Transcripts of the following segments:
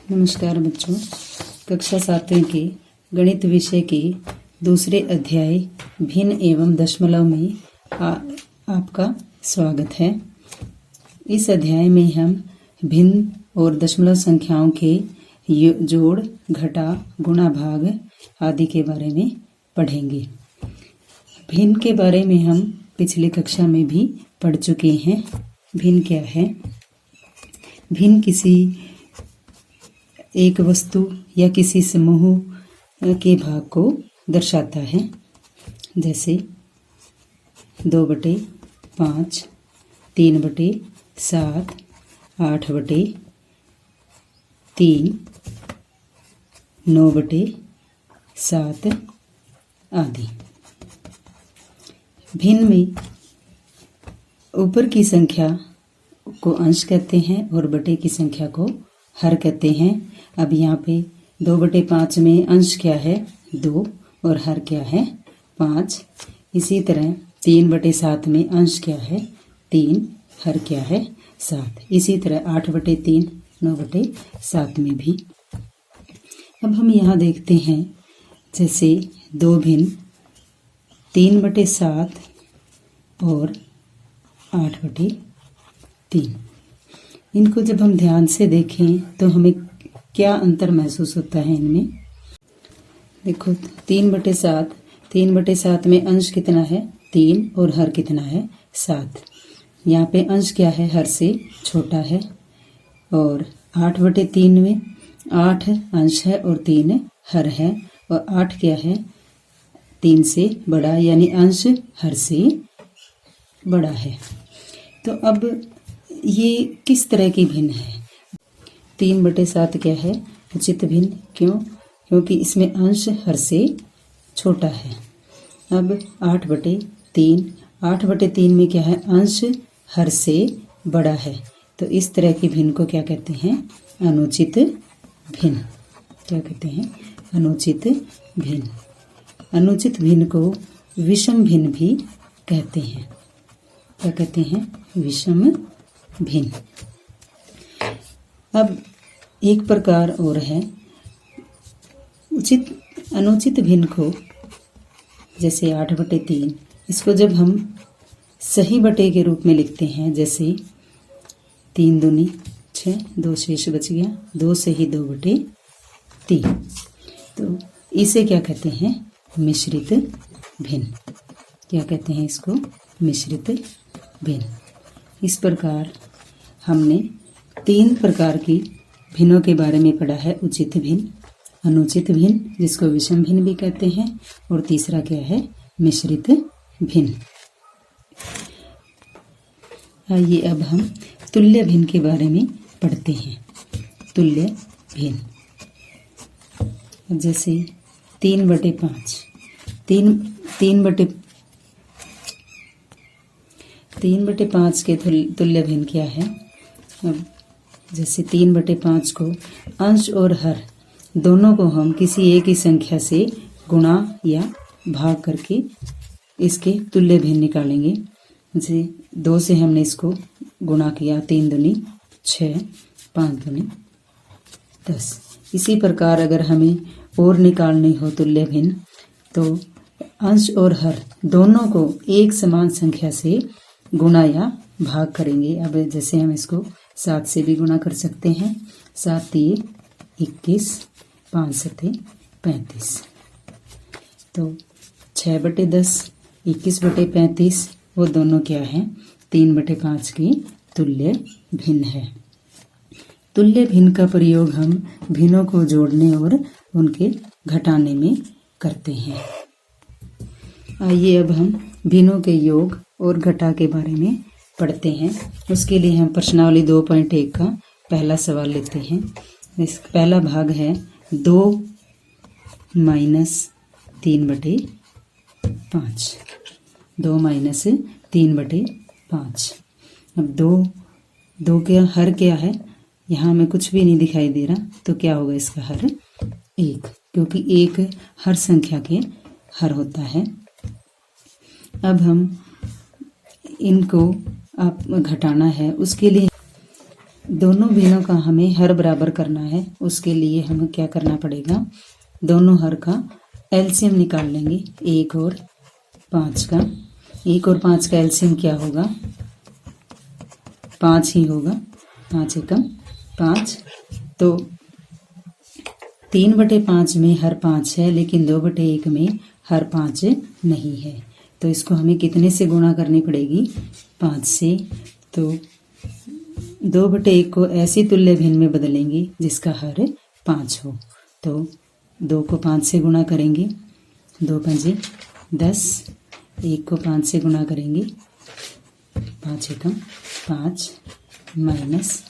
नमस्कार बच्चों, कक्षा 7वीं के गणित विषय के दूसरे अध्याय भिन्न एवं दशमलव में आपका स्वागत है। इस अध्याय में हम भिन्न और दशमलव संख्याओं के जोड़, घटा, गुणा, भाग आदि के बारे में पढ़ेंगे। भिन्न के बारे में हम पिछली कक्षा में भी पढ़ चुके हैं। भिन्न क्या है? भिन्न किसी एक वस्तु या किसी समूह के भाग को दर्शाता है। जैसे 2/5, 3/7, 8/3, 9/7 आदि। भिन्न में ऊपर की संख्या को अंश कहते हैं और बटे की संख्या को हर कहते हैं। अब यहाँ पे 2/5 में अंश क्या है? 2 और हर क्या है? 5। इसी तरह 3/7 में अंश क्या है? 3, हर क्या है? 7। इसी तरह 8/3, 9/7 में भी। अब हम यहाँ देखते हैं जैसे दो भिन्न 3/7 और 8/3। इनको जब हम ध्यान से देखें तो हमें क्या अंतर महसूस होता है इनमें? देखो 3/7 में अंश कितना है? 3 और हर कितना है? 7। यहाँ पे अंश क्या है? हर से छोटा है। और 8/3 में 8 अंश है और 3 हर है। और 8 क्या है? 3 से बड़ा, यानी अंश हर से बड़ा है। तो अब ये किस तरह की भिन्न है? 3/7 क्या है? उचित भिन्न। क्यों? क्योंकि इसमें अंश हर से छोटा है। अब 8/3 में क्या है? अंश हर से बड़ा है। तो इस तरह की भिन्न को क्या कहते हैं? अनुचित भिन्न। क्या कहते हैं? अनुचित भिन्न। अनुचित भिन्न को विषम भिन्न भी कहते हैं। क्या कहते हैं? विषम भिन्न। अब एक प्रकार और है अनुचित भिन्न को, जैसे 8/3, इसको जब हम सही बटे के रूप में लिखते हैं, जैसे 3 दूनी 6, 2 शेष बच गया, 2 से ही 2/3, तो इसे क्या कहते हैं? मिश्रित भिन्न। क्या कहते हैं इसको? मिश्रित भिन्न। इस प्रकार हमने 3 प्रकार की भिन्नों के बारे में पढ़ा है। उचित भिन्न, अनुचित भिन्न, जिसको विषम भिन्न भी कहते हैं, और तीसरा क्या है? मिश्रित भिन्न। आइए अब हम तुल्य भिन्न के बारे में पढ़ते हैं। तुल्य भिन्न जैसे 3/5 के तुल्य भिन्न क्या है? अब जैसे 3/5 को अंश और हर दोनों को हम किसी एक ही संख्या से गुणा या भाग करके इसके तुल्य भिन्न निकालेंगे। जैसे 2 से हमने इसको गुणा किया, 3 दूनी 6, 5 दूनी 10। इसी प्रकार अगर हमें और निकालनी हो तुल्य भिन्न, तो अंश और हर दोनों को एक समान संख्या से गुणा या भाग करेंगे। अब जैसे हम इसको 7 से भी गुणा कर सकते हैं। 7 × 21, 5 × 35। तो 6/10, 21/35 वो दोनों क्या हैं? 3/5 की तुल्य भिन्न है। तुल्य भिन्न का प्रयोग हम भिन्नों को जोड़ने और उनके घटाने में करते हैं। आइए अब हम भिन्नों के योग और घटा के बारे में पढ़ते हैं। उसके लिए हम प्रश्नावली 2.1 का पहला सवाल लेते हैं। इस पहला भाग है 2 - 3/5। 2 - 3/5। अब 2 क्या हर क्या है? यहाँ में कुछ भी नहीं दिखाई दे रहा, तो क्या होगा इसका हर? 1, क्योंकि 1 हर संख्या के हर होता है। अब हम इनको आप घटाना है, उसके लिए दोनों भिन्नों का हमें हर बराबर करना है। उसके लिए हमें क्या करना पड़ेगा, दोनों हर का एलसीएम निकाल लेंगे। 1 और 5 का, 1 और 5 का एलसीएम क्या होगा, 5 ही होगा। 5 एकम 5। तो 3/5 में हर 5 है, लेकिन 2/1 में हर 5 नहीं है। तो इसको हमें कितने से गुणा करनी पड़ेगी, 5 से। तो 2/1 को ऐसी तुल्य भिन्न में बदलेंगे जिसका हर 5 हो। तो 2 को 5 से गुणा करेंगे, 2 पंजे 10, 1 को 5 से गुणा करेंगे, 5 एकम 5 माइनस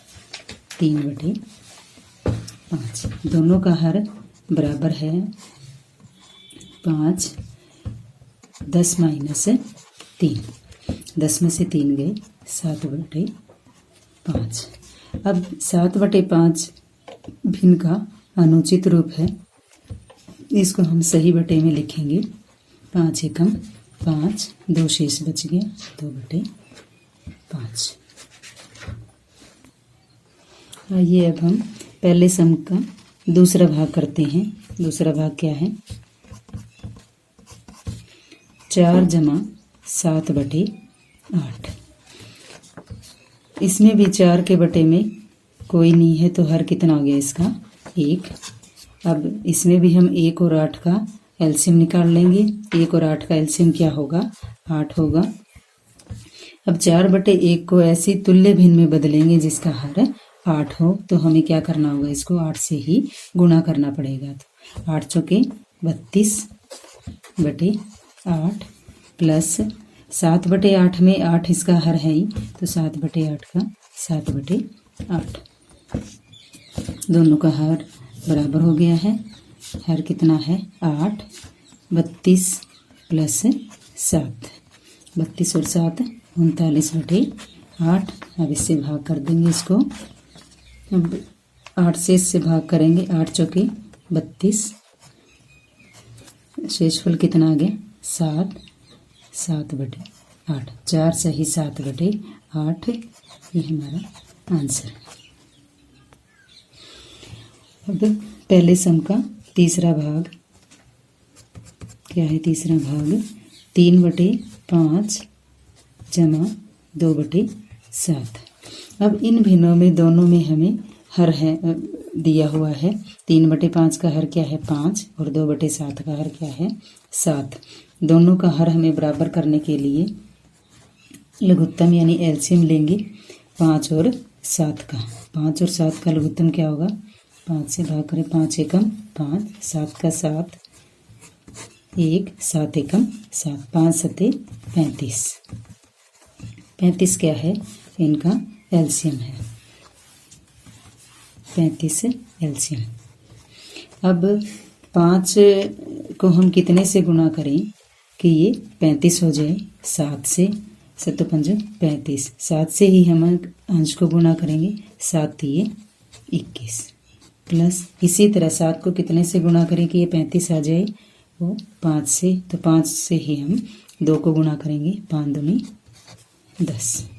3/5। दोनों का हर बराबर है 5, 10 माइनस 3, 10 में से 3 गए, 7/5। अब 7/5 भिन्न का अनुचित रूप है, इसको हम सही बटे में लिखेंगे। 5 एकम 5, 2 शेष बच गया, 2/5। आइए अब हम पहले सम का दूसरा भाग करते हैं। दूसरा भाग क्या है, 4 + 7/8। इसमें भी 4 के बटे में कोई नहीं है, तो हर कितना हो गया इसका, 1। अब इसमें भी हम 1 और 8 का एलसीएम निकाल लेंगे। 1 और 8 का एलसीएम क्या होगा, 8 होगा। अब 4/1 को ऐसी तुल्य भिन्न में बदलेंगे जिसका हर 8 हो। तो हमें क्या करना होगा, इसको 8 से ही गुणा करना पड़ेगा। तो 8 चौके 32/8 प्लस 7/8 में 8 इसका हर है ही, तो 7/8 का 7/8। दोनों का हर बराबर हो गया है। हर कितना है, 8, 32 प्लस 7, 32 और 7 39/8। अब इससे भाग कर देंगे इसको। अब 8 से इससे भाग करेंगे, 8 चौके 32, शेषफल कितना आ गया, 7, 7/8। 4 सही 7/8, ये हमारा आंसर है। अब पहले सम का तीसरा भाग क्या है, तीसरा भाग 3/5 + 2/7। अब इन भिन्नों में दोनों में हमें हर है दिया हुआ है। 3/5 का हर क्या है, 5, और 2/7 का हर क्या है, 7। दोनों का हर हमें बराबर करने के लिए लघुत्तम यानी एलसीएम लेंगे 5 और 7 का। 5 और 7 का लघुत्तम क्या होगा, 5 से भाग करें, 5 एकम 5, 7 का 7, 1, 7 एकम 7, 5 सते 35। 35 क्या है, इनका एलसीएम है, 35 एलसीएम। अब 5 को हम कितने से गुणा करें कि ये 35 हो जाए, 7 से। 7 5 35, 7 से ही हम अंश को गुणा करेंगे, 7 3 21 प्लस इसी तरह 7 को कितने से गुणा करें कि ये 35 आ जाए, वो 5 से। तो 5 से ही हम 2 को गुणा करेंगे, 5 दूनी 10।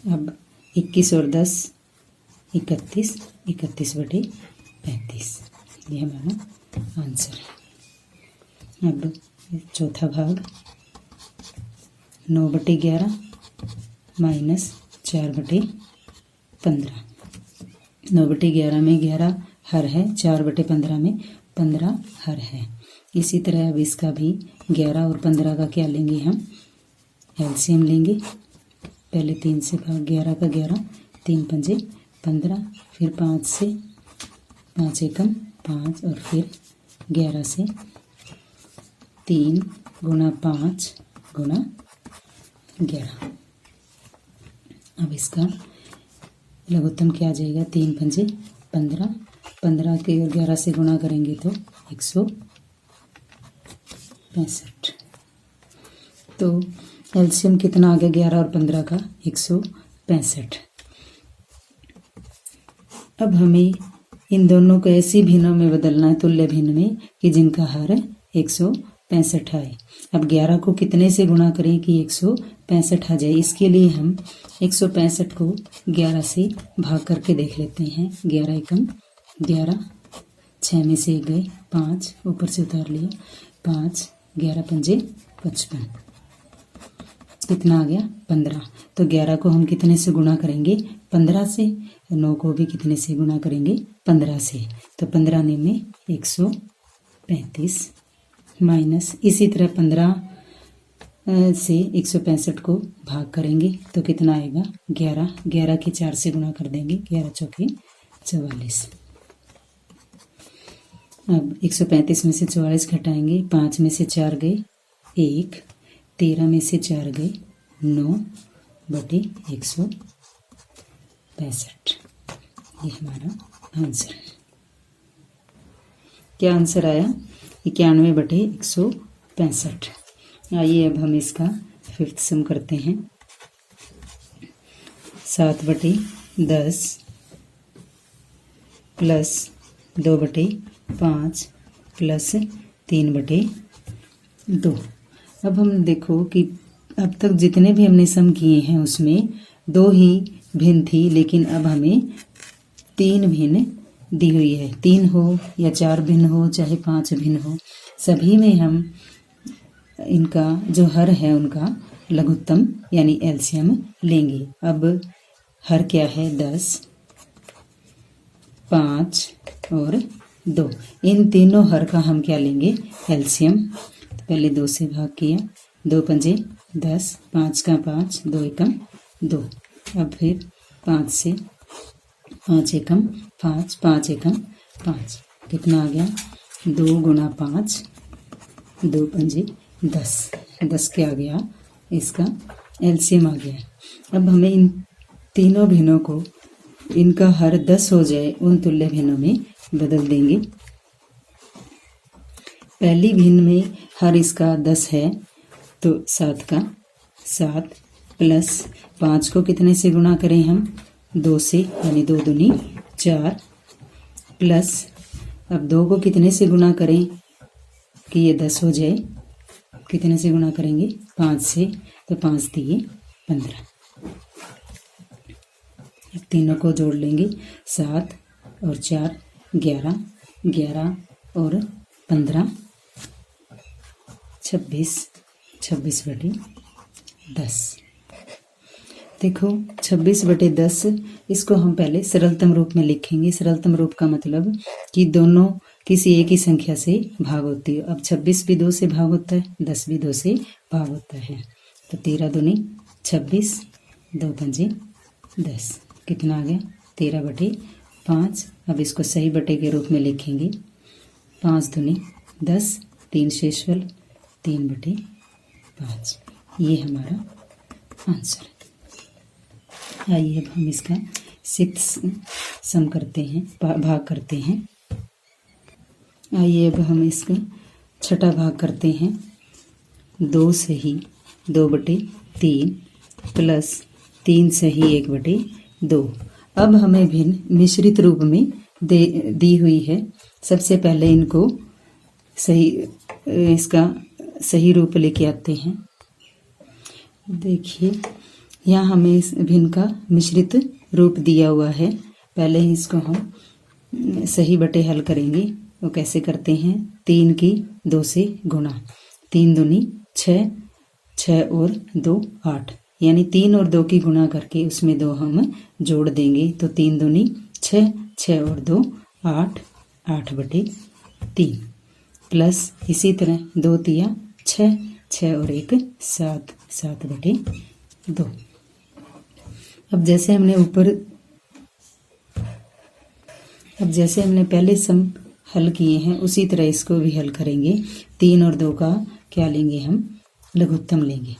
अब 21 और 10 31, 31/35, ये हमारा आंसर है। अब चौथा भाग 9/11 माइनस 4/15। 9/11 में 11 हर है, 4/15 में 15 हर है। इसी तरह अब इसका भी 11 और 15 का क्या लेंगे, हम एलसीएम लेंगे। पहले 3 से भाग, 11 का 11, 3 पंजे 15, फिर 5 से, 5 एकम 5, और फिर 11 से 3 गुणा 5 गुणा 11। अब इसका लघुत्तम क्या आ जाएगा, 3 पंजे 15, 15 के और 11 से गुणा करेंगे तो 165। तो एलसीएम कितना आ गया 11 और 15 का, 165। अब हमें इन दोनों को ऐसी भिन्नों में बदलना है, तुल्य भिन्न में, कि जिनका हर 165 आए। अब 11 को कितने से गुणा करें कि 165 आ जाए। इसके लिए हम 165 को 11 से भाग करके देख लेते हैं। 11 एकम 11, 6 में से 1 गए 5, ऊपर से उतार लिया 5, 11 पंजे 55, कितना आ गया 15। तो 11 को हम कितने से गुणा करेंगे 15 से, 9 को भी कितने से गुणा करेंगे 15 से। तो 15 में 135 माइनस, इसी तरह 15 से 165 को भाग करेंगे तो कितना आएगा 11, 11 की 4 से गुणा कर देंगे, 11 चौके 44। अब 135 में से 44 घटाएंगे, 5 में से 4 गए 1, 13 में से 4 गए 9 बटे 165। ये हमारा आंसर है। क्या आंसर आया 91 बटे 165। आइए अब हम इसका 5th सम करते हैं। 7 बटे 10 प्लस 2 बटे 5 प्लस 3 बटे 2। अब हम देखो कि अब तक जितने भी हमने सम किए हैं उसमें 2 ही भिन्न थी, लेकिन अब हमें 3 भिन्न दी हुई है। 3 हो या 4 भिन्न हो चाहे 5 भिन्न हो, सभी में हम इनका जो हर है उनका लघुत्तम यानी एलसीएम लेंगे। अब हर क्या है 10, 5 और 2, इन तीनों हर का हम क्या लेंगे एलसीएम। तो पहले 2 से भाग किया, 2 पंजे 10, 5 का 5, 2 एकम 2। अब फिर 5 से 5 एकम 5, 5 एकम 5, कितना आ गया 2 गुणा 5, 2 पंजे 10, 10 के आ गया इसका एलसीएम आ गया। अब हमें इन तीनों भिन्नों को इनका हर 10 हो जाए उन तुल्य भिन्नों में बदल देंगे। पहली भिन्न में हर इसका 10 है तो 7 का 7 प्लस 5 को कितने से गुणा करें हम 2 से, यानी 2 दूनी 4 प्लस अब 2 को कितने से गुणा करें कि ये 10 हो जाए, कितने से गुणा करेंगे 5 से, तो 5 दिए 15। अब तीनों को जोड़ लेंगे 7 और 4 11, 11 और 15 26, 26 बटे 10। देखो 26 बटे 10 इसको हम पहले सरलतम रूप में लिखेंगे। सरलतम रूप का मतलब कि दोनों किसी एक ही संख्या से भाग होती है। अब 26 भी 2 से भाग होता है, 10 भी 2 से भाग होता है। तो 13 दूनी 26, 2 पंजे 10, कितना आ गया 13 बटे 5। अब इसको सही बटे के रूप में लिखेंगे, 5 दूनी 10, 3 शेषफल 3 बटे 5। ये हमारा आंसर है। आइए अब हम इसका 6th सम करते हैं, भाग करते हैं। आइए अब हम इसका 6ठा भाग करते हैं। 2 सही 2 बटे 3 प्लस 3 सही 1 बटे 2। अब हमें भिन्न मिश्रित रूप में दी हुई है। सबसे पहले इनको इसका सही रूप लेके आते हैं। देखिए यहाँ हमें इस भिन्न का मिश्रित रूप दिया हुआ है। पहले ही इसको हम सही बटे हल करेंगे। वो कैसे करते हैं, 3 की 2 से गुणा, 3 दूनी 6, 6 और 2 8, यानी 3 और 2 की गुणा करके उसमें 2 हम जोड़ देंगे। तो 3 दूनी 6, 6 और 2 8, 8 बटे 3 प्लस इसी तरह 2 तिया 6, 6 और 1 7, 7 बटे 2। अब जैसे हमने पहले सम हल किए हैं उसी तरह इसको भी हल करेंगे। 3 और 2 का क्या लेंगे हम लघुत्तम लेंगे।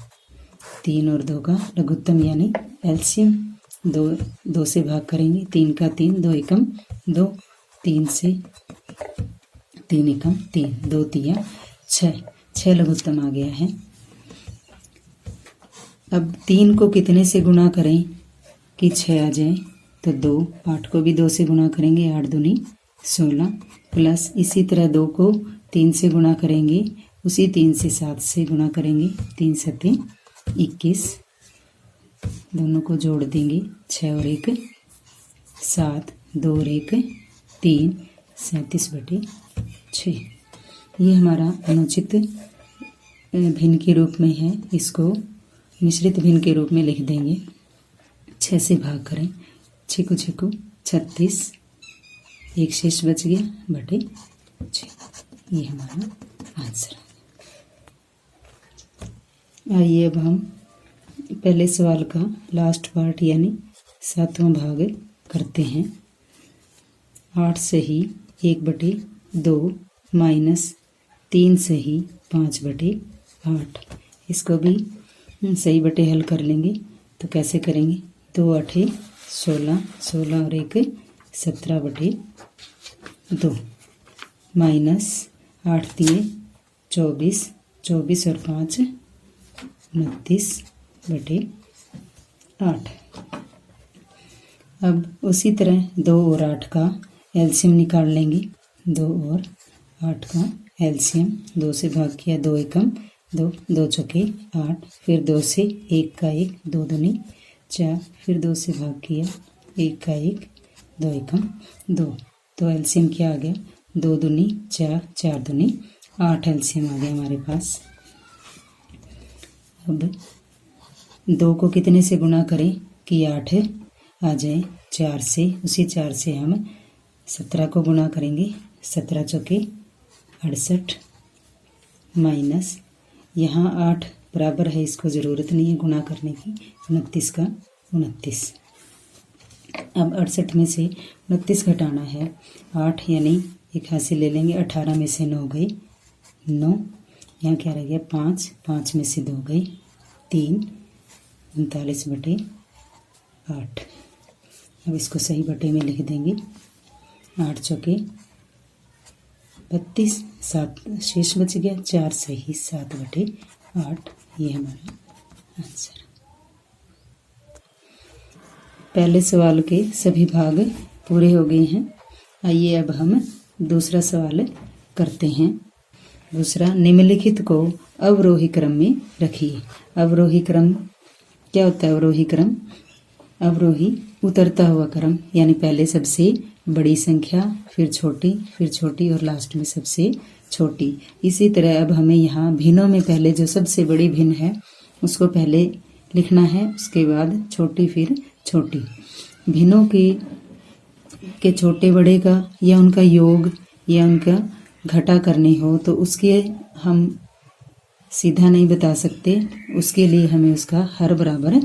3 और 2 का लघुत्तम यानी एलसीएम 2 से भाग करेंगे। 3 का 3, 2 एकम 2, 3 से 3 एकम 3, 2 तिया 6, 6 लघुत्तम आ गया है। अब 3 को कितने से गुणा करें कि 6 आ जाए, तो 2, 8 को भी 2 से गुणा करेंगे, 8 दूनी 16 प्लस इसी तरह 2 को 3 से गुणा करेंगे उसी 3 से 7 से गुणा करेंगे। 3 सते 21, दोनों को जोड़ देंगे। 6 और 1 7, 2 और 1 3, 37/6। ये हमारा अनुचित भिन्न के रूप में है, इसको मिश्रित भिन्न के रूप में लिख देंगे। 6 से भाग करें, 6 को 6 को 36, एक शेष बच गया बटे 6। ये हमारा आंसर है। आइए अब हम पहले सवाल का लास्ट पार्ट यानी 7वां भाग करते हैं। 8 सही 1/2 माइनस 3 सही 5/8। इसको भी सही बटे हल कर लेंगे। तो कैसे करेंगे? 2 8 16, 16 और 1 17/2 माइनस 8 3 24, 24 और 5 29/8। अब उसी तरह 2 और 8 का एलसीएम निकाल लेंगे। 2 और 8 का एलसीएम, 2 से भाग किया 2 एकम 2, 2 चौके 8, फिर 2 से 1 का 1, 2 दूनी 4, फिर 2 से भाग किया 1 का 1, 2 एकम 2। तो एलसीएम क्या आ गया? 2 दूनी 4, 4 दूनी 8 एलसीएम आ गया हमारे पास। अब 2 को कितने से गुणा करें कि 8 आ जाए? 4 से। उसी 4 से हम 17 को गुणा करेंगे। 17 चौके 68 माइनस, यहाँ 8 बराबर है, इसको ज़रूरत नहीं है गुणा करने की। 29 का 29। अब 68 में से 29 घटाना है। 8 यानी एक हाथ से ले लेंगे। 18 में से 9 गए 9, यहाँ क्या रह गया? 5, 5 में से 2 गए 3, 39/8। अब इसको सही बटे में लिख देंगे। 8 चौके 32, 7 शेष बच गया, 4 सही 7/8। ये हमारा आंसर। पहले सवाल के सभी भाग पूरे हो गए हैं। आइए अब हम दूसरा सवाल करते हैं। दूसरा, निम्नलिखित को अवरोही क्रम में रखिए। अवरोही क्रम क्या होता है? अवरोही क्रम, अवरोही उतरता हुआ क्रम, यानी पहले सबसे बड़ी संख्या, फिर छोटी और लास्ट में सबसे छोटी। इसी तरह अब हमें यहाँ भिन्नों में पहले जो सबसे बड़ी भिन्न है उसको पहले लिखना है, उसके बाद छोटी, फिर छोटी। भिन्नों के छोटे बड़े का या उनका योग या उनका घटा करनी हो तो उसके हम सीधा नहीं बता सकते। उसके लिए हमें उसका हर बराबर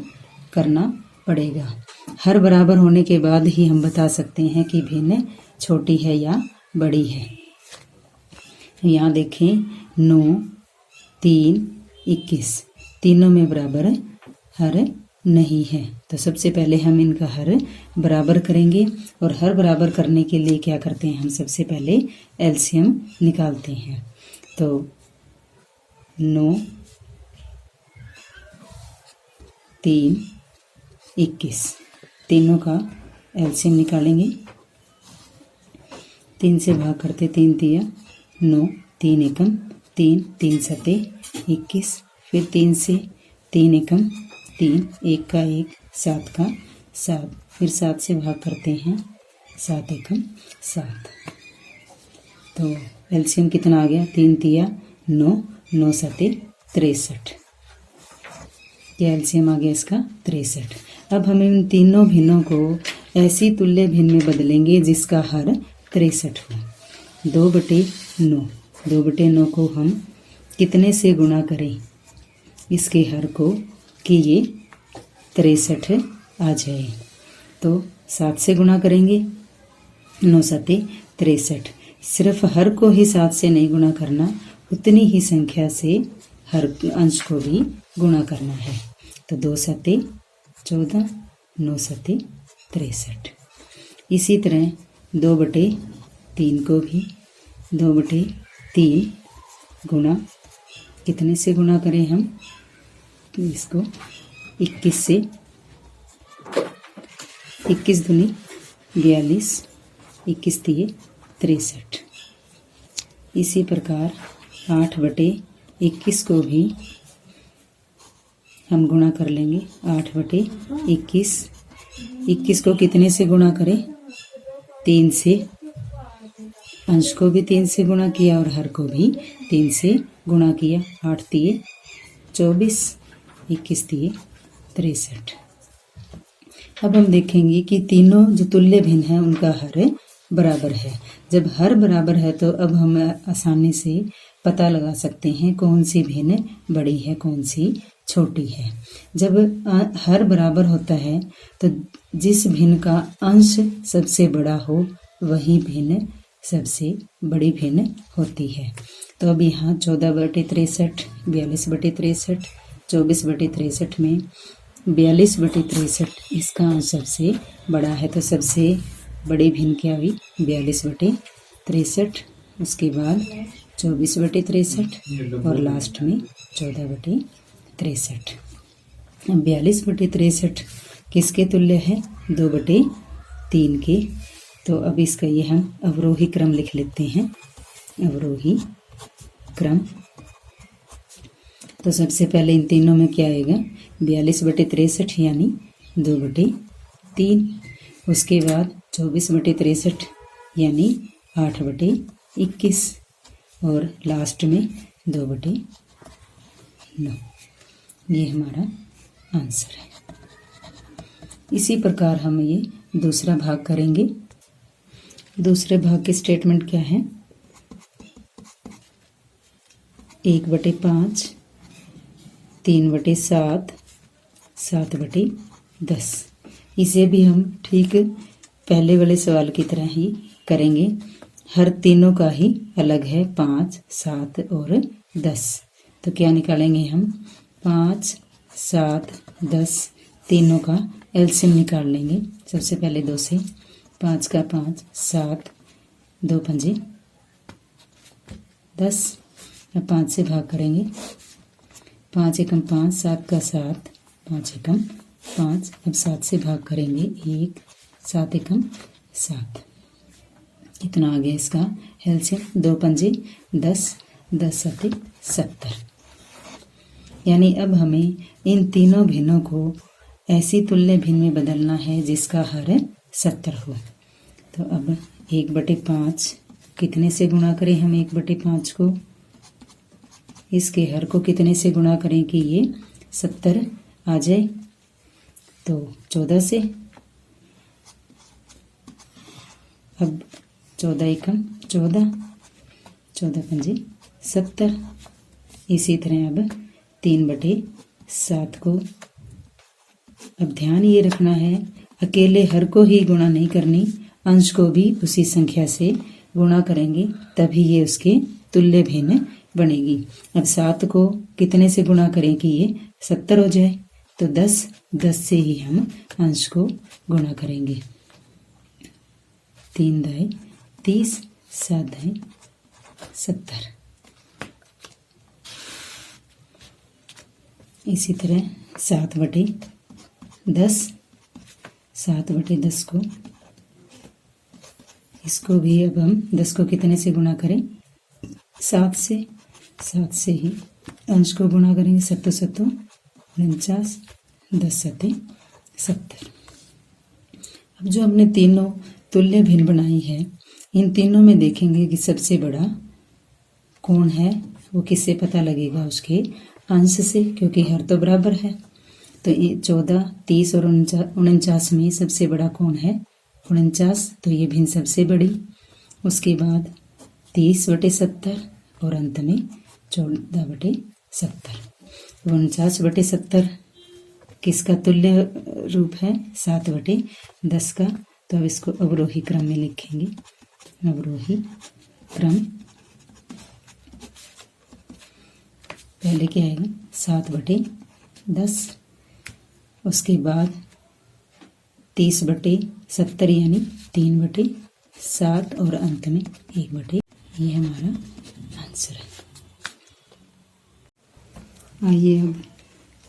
करना पड़ेगा। हर बराबर होने के बाद ही हम बता सकते हैं कि भिन्न छोटी है या बड़ी है। यहाँ देखें 9, 3, 21, तीनों में बराबर हर नहीं है। तो सबसे पहले हम इनका हर बराबर करेंगे, और हर बराबर करने के लिए क्या करते हैं? हम सबसे पहले एलसीएम निकालते हैं। तो 9, 3, 21, तीनों का एलसीएम निकालेंगे। 3 से भाग करते 3 तिया 9, 3 एकम 3, 3 सते 21, फिर 3 से 3 एकम 3, 1 का 1, 7 का 7, फिर 7 से भाग करते हैं 7 एकम 7। तो एलसीएम कितना आ गया? 3 तिया 9, 9 सते 63। यह एलसीएम आ गया इसका 63। अब हम इन तीनों भिन्नों को ऐसी तुल्य भिन्न में बदलेंगे जिसका हर 63 हो। 2/9, 2/9 को हम कितने से गुणा करें इसके हर को कि ये 63 आ जाए? तो 7 से गुणा करेंगे। 9 सते 63। सिर्फ हर को ही 7 से नहीं गुणा करना, उतनी ही संख्या से हर अंश को भी गुणा करना है। तो 2 सते 14, 9 सते 63। इसी तरह 2/3 को भी 2/3 गुणा कितने से गुणा करें हम? इसको 21 से, 21 दूनी 42, 21 तिये 63। इसी प्रकार 8/3 21 को भी हम गुणा कर लेंगे 8/21। 21 को कितने से गुणा करें? 3 से। अंश को भी 3 से गुणा किया और हर को भी 3 से गुणा किया। 8 तिये 24, 21 तिये 63। अब हम देखेंगे कि तीनों जो तुल्य भिन्न हैं उनका हर बराबर है। जब हर बराबर है तो अब हम आसानी से पता लगा सकते हैं कौन सी भिन्न बड़ी है, कौन सी छोटी है। जब हर बराबर होता है तो जिस भिन्न का अंश सबसे बड़ा हो वही भिन्न सबसे बड़ी भिन्न होती है। तो अब यहाँ 14/63, 42/63, 24/63 में 42/63 इसका अंश सबसे बड़ा है। तो सबसे बड़ी भिन्न क्या हुई? 42/63, उसके बाद 24/63 और लास्ट में 14/63। 42/63 किसके तुल्य है? 2/3 के। तो अब इसका ये हम अवरोही क्रम लिख लेते हैं। अवरोही क्रम। तो सबसे पहले इन तीनों में क्या आएगा? 42/63 यानी 2/3। उसके बाद 24/63 यानी 8/21 और लास्ट में 2/9। ये हमारा आंसर है। इसी प्रकार हम ये दूसरा भाग करेंगे। दूसरे भाग की स्टेटमेंट क्या है? 1/5, 3/7, 7/10। इसे भी हम ठीक पहले वाले सवाल की तरह ही करेंगे। हर तीनों का ही अलग है, 5, 7 और 10। तो क्या निकालेंगे हम? 5, 7, 10 तीनों का एलसीएम निकाल लेंगे। सबसे पहले 2 से। 5 का 5, 7, 2 पंजे 10। अब 5 से भाग करेंगे। 5 एकम 5, 7 का 7, 5 एकम 5। अब 7 से भाग करेंगे। 1, 7 एकम 7। कितना आ गया इसका एलसीएम? 2 पंजे 10, 10 7 70। यानी अब हमें इन तीनों भिन्नों को ऐसी तुल्य भिन्न में बदलना है जिसका हर 70 हो। तो अब 1/5 कितने से गुणा करें हम? 1/5 को इसके हर को कितने से गुणा करें कि ये 70 आ जाए? तो 14 से। अब 14 एकम 14, 14 पंजे 70। इसी तरह अब 3/7 को। अब ध्यान ये रखना है अकेले हर को ही गुणा नहीं करनी, अंश को भी उसी संख्या से गुणा करेंगे तभी ये उसके तुल्य भिन्न बनेगी। अब 7 को कितने से गुणा करें कि ये 70 हो जाए? तो 10 से ही हम अंश को गुणा करेंगे। 3 दाई 30, 7 दाई 70। इसी तरह 7/10, 7/10 को इसको भी अब हम 10 को कितने से गुणा करें? 7 से। 7 से ही अंश को गुणा करेंगे। 7 7 49, 10 7 70। अब जो हमने तीनों तुल्य भिन्न बनाई है इन तीनों में देखेंगे कि सबसे बड़ा कौन है। वो किससे पता लगेगा? उसके अंश से, क्योंकि हर तो बराबर है। तो 14, 30 और 49 में सबसे बड़ा कौन है? 49। तो ये भिन्न सबसे बड़ी। उसके बाद 30/70 और अंत में 14/70। 49/70 किसका तुल्य रूप है? 7/10 का। तो अब इसको अवरोही क्रम में लिखेंगे। अवरोही क्रम। पहले क्या आएगा? 7/10। उसके बाद 30/70 यानी 3/7 और अंत में 1/। ये हमारा आंसर है। आइए अब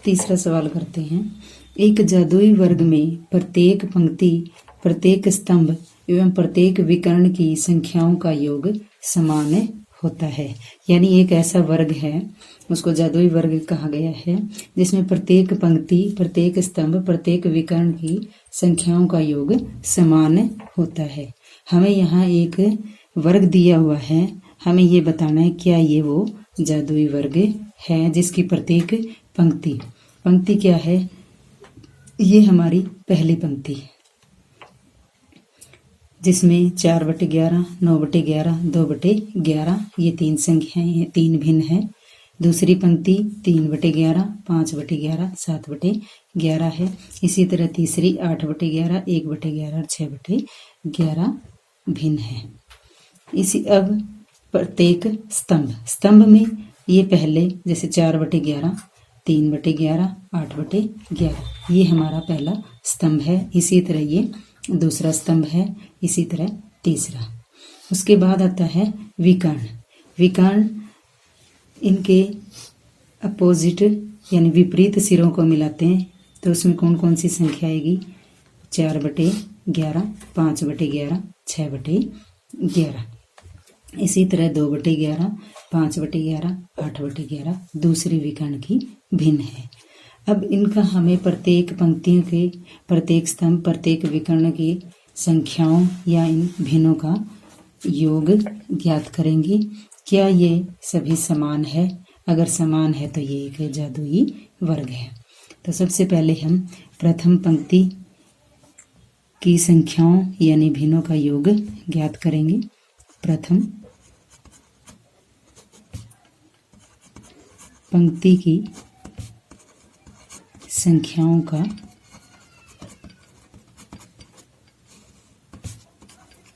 तीसरा सवाल करते हैं। एक जादुई वर्ग में प्रत्येक पंक्ति, प्रत्येक स्तंभ एवं प्रत्येक विकर्ण की संख्याओं का योग समान होता है। यानी एक ऐसा वर्ग है, उसको जादुई वर्ग कहा गया है, जिसमें प्रत्येक पंक्ति, प्रत्येक स्तंभ, प्रत्येक विकर्ण की संख्याओं का योग समान होता है। हमें यहाँ एक वर्ग दिया हुआ है, हमें ये बताना है क्या ये वो जादुई वर्ग है जिसकी प्रत्येक पंक्ति क्या है। ये हमारी पहली पंक्ति जिसमें 4/11, 9/11, 2/11 ये 3 संख्याएं हैं, 3 भिन्न हैं। दूसरी पंक्ति 3/11, 5/11, 7/11 है। इसी तरह तीसरी 8/11, 1/11 और 6/11 भिन्न है। इसी अब प्रत्येक स्तंभ में ये पहले जैसे 4/11, 3/11, 8/11 ये हमारा पहला स्तंभ है। इसी तरह ये दूसरा स्तंभ है, इसी तरह तीसरा। उसके बाद आता है विकर्ण इनके अपोजिट यानी विपरीत सिरों को मिलाते हैं तो उसमें कौन कौन सी संख्या आएगी। 4/11, 5/11, 6/11। इसी तरह 2/11, 5/11, 8/11 दूसरी विकर्ण की भिन्न है। अब इनका हमें प्रत्येक पंक्तियों के, प्रत्येक स्तंभ, प्रत्येक विकर्ण की संख्याओं या इन भिन्नों का योग ज्ञात करेंगे। क्या ये सभी समान है? अगर समान है तो ये एक जादुई वर्ग है। तो सबसे पहले हम प्रथम पंक्ति की संख्याओं यानी भिन्नों का योग ज्ञात करेंगे। प्रथम पंक्ति की संख्याओं का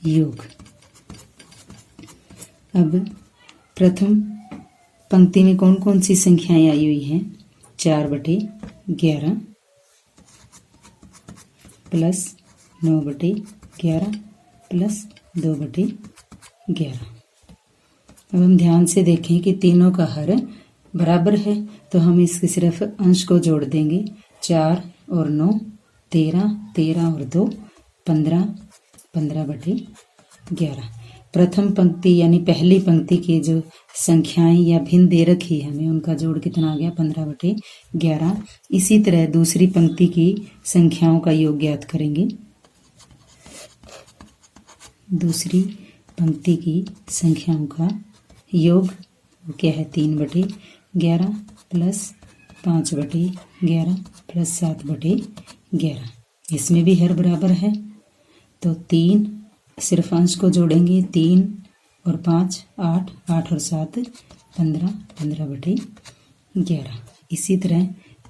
योग। अब प्रथम पंक्ति में कौन कौन सी संख्याएं आई हुई हैं। 4/11 प्लस 9/11 प्लस 2/11। अब हम ध्यान से देखें कि तीनों का हर बराबर है तो हम इसके सिर्फ अंश को जोड़ देंगे। 4 और 9 13, 13 और 2 15, 15/11। प्रथम पंक्ति यानी पहली पंक्ति की जो संख्याएं या भिन्न दे रखी है हमें उनका जोड़ कितना आ गया 15/11। इसी तरह दूसरी पंक्ति की संख्याओं का योग ज्ञात करेंगे। दूसरी पंक्ति की संख्याओं का योग क्या है 3/11 प्लस 5/11 प्लस 7/11। इसमें भी हर बराबर है तो 3 सिर्फ अंश को जोड़ेंगे। 3 और 5 8, 8 और 7 15, 15/11। इसी तरह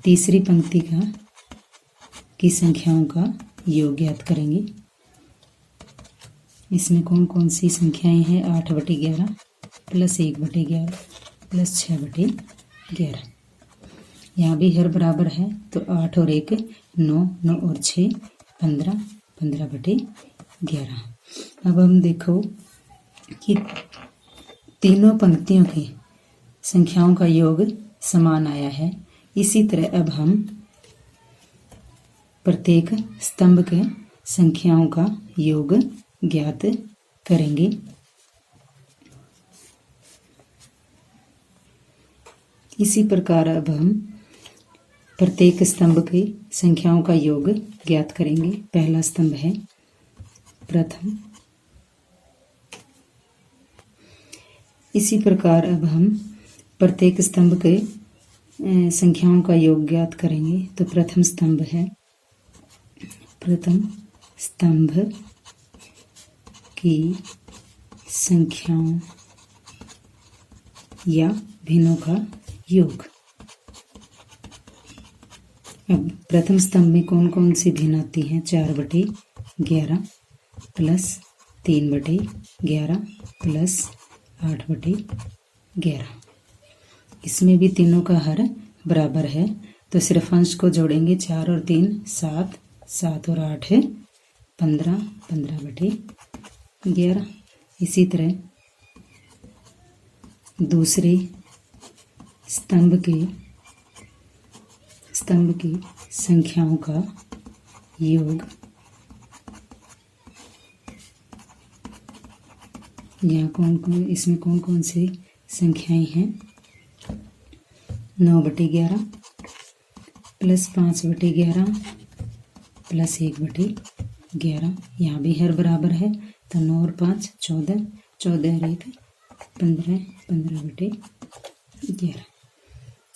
तीसरी पंक्ति की संख्याओं का योग ज्ञात करेंगे। इसमें कौन कौन सी संख्याएं हैं। 8/11 प्लस 1/11 प्लस 6/11। यहाँ भी हर बराबर है तो 8 और 1 9, 9 और 6 15, 15/11। अब हम देखो कि तीनों पंक्तियों की संख्याओं का योग समान आया है। इसी तरह अब हम प्रत्येक स्तंभ के संख्याओं का योग ज्ञात करेंगे। इसी प्रकार अब हम प्रत्येक स्तंभ की संख्याओं का योग ज्ञात करेंगे। पहला स्तंभ है प्रथम। इसी प्रकार अब हम प्रत्येक स्तंभ के संख्याओं का योग ज्ञात करेंगे। तो प्रथम स्तंभ है, प्रथम स्तंभ की संख्याओं या भिन्नों का योग। अब प्रथम स्तंभ में कौन कौन सी भिन्न आती हैं। 4/11 प्लस 3/11 प्लस 8/11। इसमें भी तीनों का हर बराबर है तो सिर्फ अंश को जोड़ेंगे। 4 और 3 7, 7 और 8 है 15, 15/11। इसी तरह दूसरे स्तंभ की संख्याओं का योग यहाँ कौन कौन, इसमें कौन कौन सी संख्याएं हैं। 9/11 प्लस 5/11 प्लस 1/11। यहाँ भी हर बराबर है तो 9 और 5 14, 14 और 1 15, 15/11।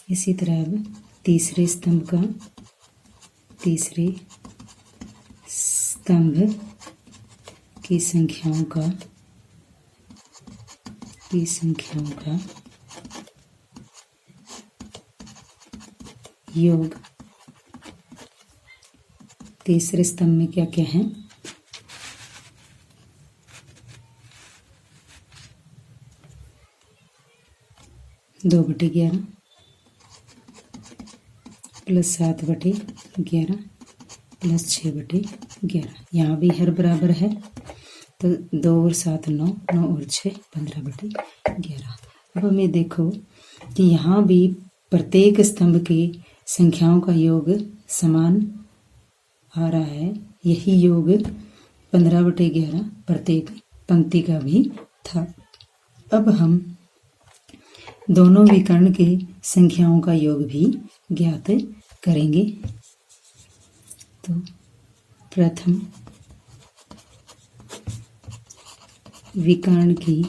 इसी तरह अब तीसरे स्तंभ की संख्याओं का योग। तीसरे स्तंभ में क्या क्या है। 2/11 प्लस 7/11 प्लस 6/11। यहाँ भी हर बराबर है तो 2 और 7 9, 9 और 6 15/11। अब हमें देखो कि यहाँ भी प्रत्येक स्तंभ की संख्याओं का योग समान आ रहा है। यही योग 15/11 प्रत्येक पंक्ति का भी था। अब हम दोनों विकर्ण की संख्याओं का योग भी ज्ञात करेंगे। तो प्रथम विकर्ण की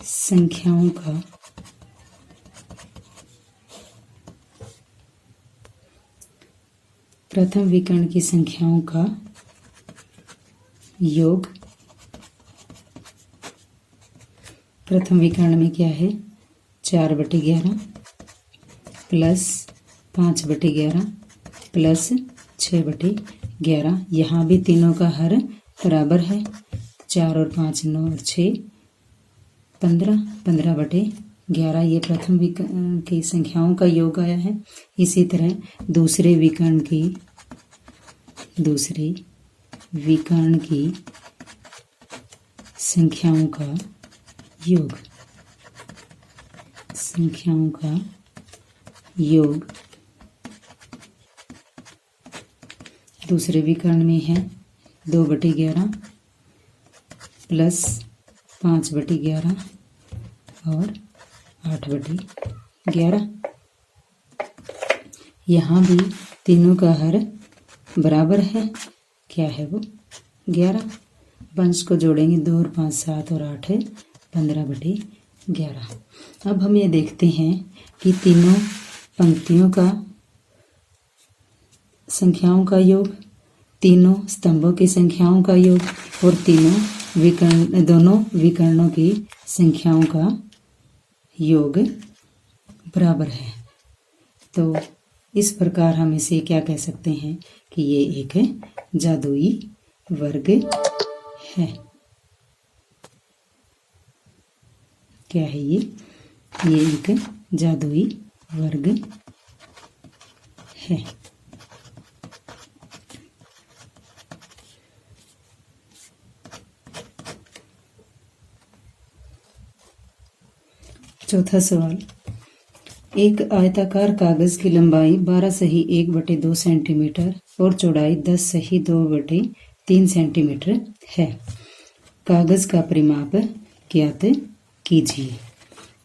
संख्याओं का योग। प्रथम विकर्ण में क्या है। 4/11 प्लस 5/11 प्लस 6/11। यहाँ भी तीनों का हर बराबर है। 4 और 5 9 और 6 15, 15/11। ये प्रथम विकर्ण की संख्याओं का योग आया है। इसी तरह दूसरे विकर्ण की संख्याओं का योग दूसरे विकर्ण में है 2/11 प्लस 5/11 और 8/11। यहाँ भी तीनों का हर बराबर है। क्या है वो 11। वंश को जोड़ेंगे 2 और 5 7 और 8 15/11। अब हम ये देखते हैं कि तीनों पंक्तियों का संख्याओं का योग, तीनों स्तंभों की संख्याओं का योग और दोनों विकर्णों की संख्याओं का योग बराबर है। तो इस प्रकार हम इसे क्या कह सकते हैं कि ये एक जादुई वर्ग है। क्या है ये एक जादुई वर्ग है। चौथा सवाल। एक आयताकार कागज की लंबाई 12 = 1/2 सेंटीमीटर और चौड़ाई 10 = 2/3 सेंटीमीटर है। कागज का परिमाप ज्ञात कीजिए।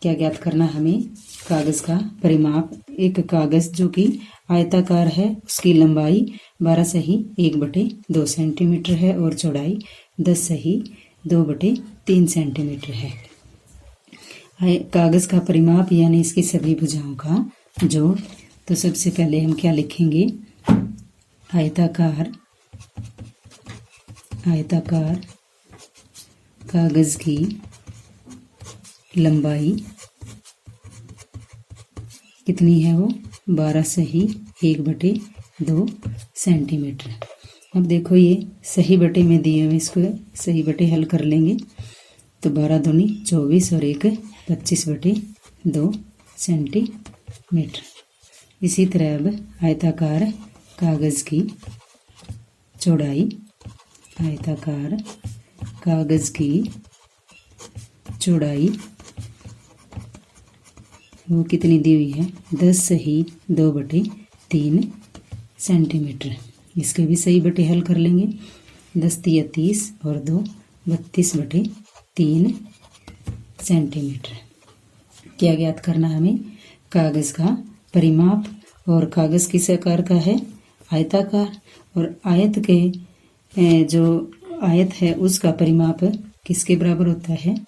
क्या ज्ञात करना हमें। कागज का परिमाप। एक कागज जो कि आयताकार है उसकी लंबाई 12 = 1/2 सेंटीमीटर है और चौड़ाई 10 = 2/3 सेंटीमीटर है। कागज का परिमाप यानी इसकी सभी भुजाओं का जोड़। तो सबसे पहले हम क्या लिखेंगे। आयताकार कागज की लंबाई कितनी है वो 12 = 1/2 सेंटीमीटर। अब देखो ये सही बटे में दिए हुए, इसको सही बटे हल कर लेंगे तो 12 दूनी 24 और 1 25/2 सेंटीमीटर। इसी तरह अब आयताकार कागज की चौड़ाई। आयताकार कागज की चौड़ाई वो कितनी दी हुई है 10 = 2/3 सेंटीमीटर। इसके भी सही बटे हल कर लेंगे 10 तिया 30 और 2 32/3 सेंटीमीटर। क्या ज्ञात करना हमें? कागज़ का परिमाप। और कागज़ किस आकार का है? आयताकार। और आयत के जो आयत है उसका परिमाप किसके बराबर होता है?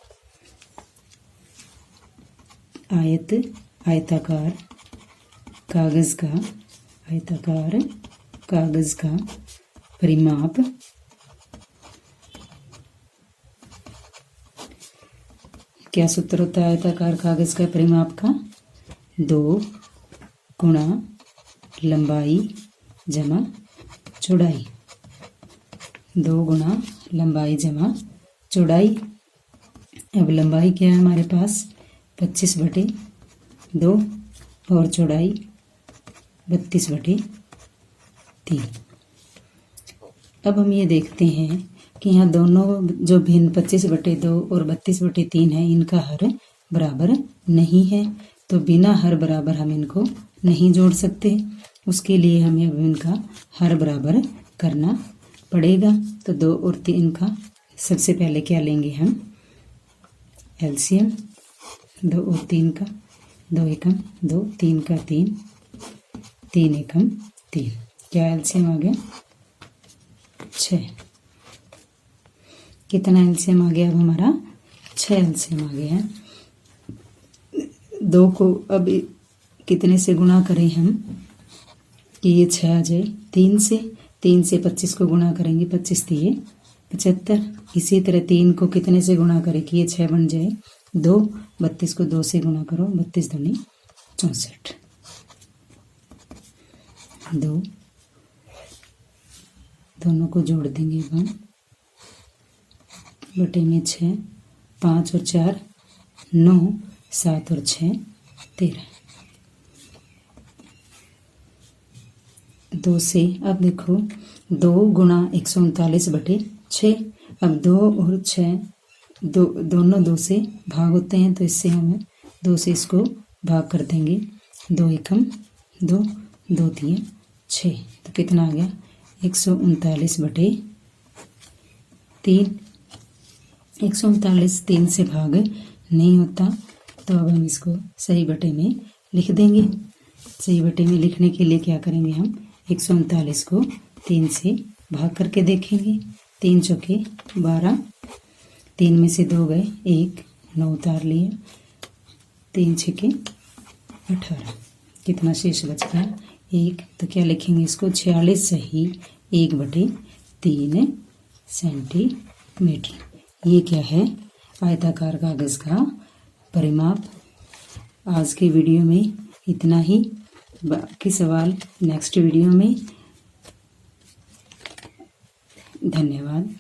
आयताकार कागज़ का परिमाप क्या सूत्र होता है आयताकार कागज़ का परिमाप का? 2 गुणा लंबाई जमा चौड़ाई। 2 गुणा लंबाई जमा चौड़ाई। अब लंबाई क्या है हमारे पास? 25/2 और चौड़ाई 32/3। अब हम ये देखते हैं कि यहाँ दोनों जो भिन्न 25/2 और 32/3 है, इनका हर बराबर नहीं है। तो बिना हर बराबर हम इनको नहीं जोड़ सकते। उसके लिए हमें अब इनका हर बराबर करना पड़ेगा। तो 2 और 3 का सबसे पहले क्या लेंगे हम? एलसीएम। 2 और 3 का 2 एकम 2, 3 का 3, 3 एकम 3। क्या एलसीएम आ गया? 6। कितना एलसीएम आ गया अब हमारा? 6 एलसीएम आ गया है। 2 को अब कितने से गुणा करें हम कि ये 6 आ जाए? 3 से। 3 से 25 को गुणा करेंगे, 25 तिये 75। इसी तरह 3 को कितने से गुणा करें कि ये 6 बन जाए? 2। 32 को 2 से गुणा करो, 32 दूनी 64। 2 दोनों को जोड़ देंगे अब हम। बटे में 6, 5 और 4 9, 7 और 6 13। 2 से अब देखो 2 गुणा 139/6। अब 2 और 6 दोनों 2 से भाग होते हैं, तो इससे हमें 2 से इसको भाग कर देंगे। 2 एकम 2, 2 तिया 6। तो कितना आ गया? 139/3। 139 3 से भाग नहीं होता, तो अब हम इसको सही बटे में लिख देंगे। सही बटे में लिखने के लिए क्या करेंगे हम? 139 को 3 से भाग करके देखेंगे। 3 चौके 12, 3 में से 2 गए, 1 9 उतार लिए, 3 छके 18। कितना शेष बच गया? 1। तो क्या लिखेंगे इसको? 46 सही 1/3 सेंटीमीटर। ये क्या है? आयताकार कागज़ का परिमाप। आज के वीडियो में इतना ही। बाकी सवाल नेक्स्ट वीडियो में। धन्यवाद।